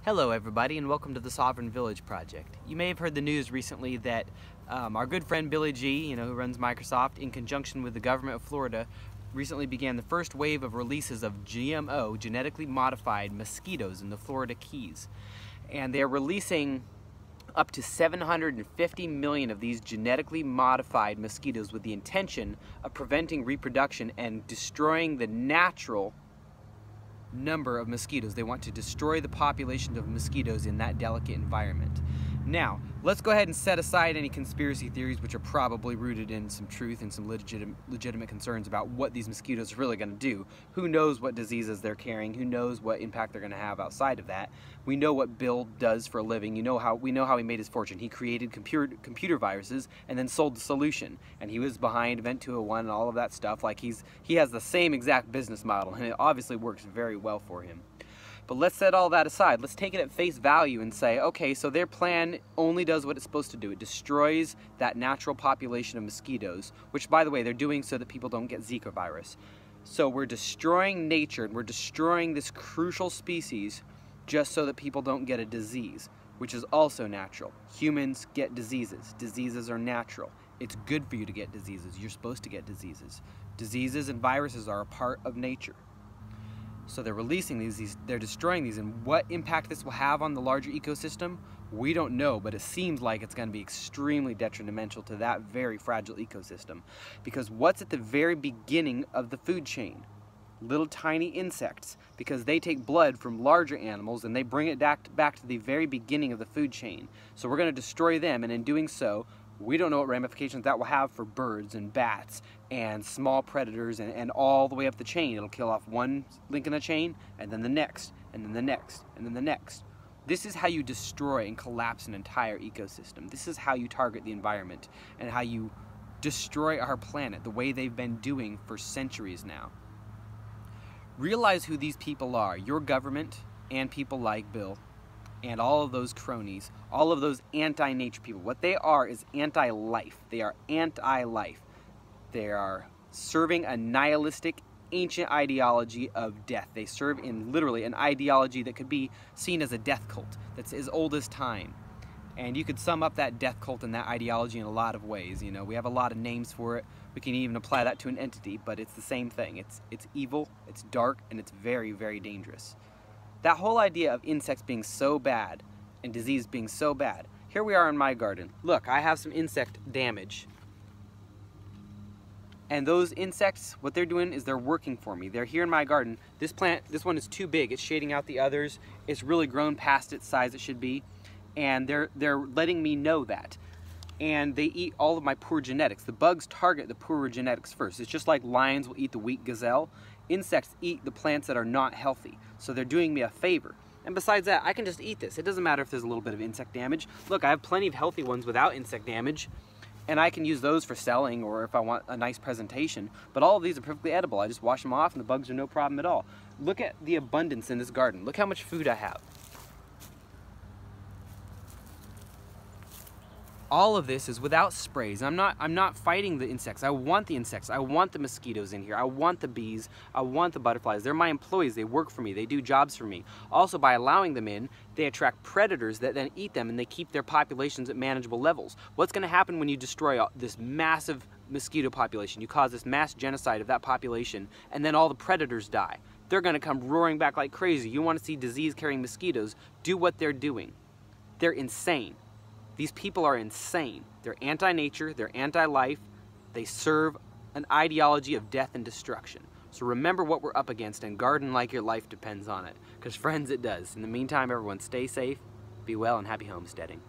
Hello everybody and welcome to the Sovereign Village Project. You may have heard the news recently that our good friend Billy G, who runs Microsoft, in conjunction with the government of Florida, recently began the first wave of releases of GMO, genetically modified mosquitoes in the Florida Keys. And they're releasing up to 750 million of these genetically modified mosquitoes with the intention of preventing reproduction and destroying the natural number of mosquitoes. They want to destroy the population of mosquitoes in that delicate environment. Now, let's go ahead and set aside any conspiracy theories, which are probably rooted in some truth and some legitimate concerns about what these mosquitoes are really going to do. Who knows what diseases they're carrying? Who knows what impact they're going to have outside of that? We know what Bill does for a living. We know how he made his fortune. He created computer viruses and then sold the solution. And he was behind Event 201 and all of that stuff. Like he has the same exact business model, and it obviously works very well for him. But let's set all that aside. Let's take it at face value and say, okay, so their plan only does what it's supposed to do. It destroys that natural population of mosquitoes, which, by the way, they're doing so that people don't get Zika virus. So we're destroying nature, and we're destroying this crucial species just so that people don't get a disease, which is also natural. Humans get diseases. Diseases are natural. It's good for you to get diseases. You're supposed to get diseases. Diseases and viruses are a part of nature. So they're releasing these, they're destroying these, and what impact this will have on the larger ecosystem, we don't know, but it seems like it's going to be extremely detrimental to that very fragile ecosystem. Because what's at the very beginning of the food chain? Little tiny insects, because they take blood from larger animals and they bring it back to the very beginning of the food chain. So we're going to destroy them, and in doing so, we don't know what ramifications that will have for birds and bats and small predators and all the way up the chain. It'll kill off one link in the chain, and then the next, and then the next, and then the next. This is how you destroy and collapse an entire ecosystem. This is how you target the environment and how you destroy our planet the way they've been doing for centuries now. Realize who these people are, your government and people like Bill and all of those cronies, all of those anti-nature people. What they are is anti-life. They are anti-life. They are serving a nihilistic, ancient ideology of death. They serve in literally an ideology that could be seen as a death cult that's as old as time. And you could sum up that death cult and that ideology in a lot of ways. We have a lot of names for it. We can even apply that to an entity, but it's the same thing. It's evil, it's dark, and it's very, very dangerous. That whole idea of insects being so bad and disease being so bad. Here we are in my garden. Look, I have some insect damage. And those insects, what they're doing is they're working for me. They're here in my garden. This plant, this one is too big. It's shading out the others. It's really grown past its size it should be. And they're letting me know that. And they eat all of my poor genetics. The bugs target the poorer genetics first. It's just like lions will eat the weak gazelle. Insects eat the plants that are not healthy. So they're doing me a favor. And besides that, I can just eat this. It doesn't matter if there's a little bit of insect damage. Look, I have plenty of healthy ones without insect damage, and I can use those for selling or if I want a nice presentation. But all of these are perfectly edible. I just wash them off and the bugs are no problem at all. Look at the abundance in this garden. Look how much food I have. All of this is without sprays. I'm not fighting the insects. I want the insects. I want the mosquitoes in here. I want the bees. I want the butterflies. They're my employees. They work for me. They do jobs for me. Also, by allowing them in, they attract predators that then eat them, and they keep their populations at manageable levels. What's going to happen when you destroy this massive mosquito population? You cause this mass genocide of that population, and then all the predators die. They're going to come roaring back like crazy. You want to see disease-carrying mosquitoes do what they're doing. They're insane. These people are insane. They're anti-nature, they're anti-life, they serve an ideology of death and destruction. So remember what we're up against and garden like your life depends on it. Because friends, it does. In the meantime, everyone stay safe, be well, and happy homesteading.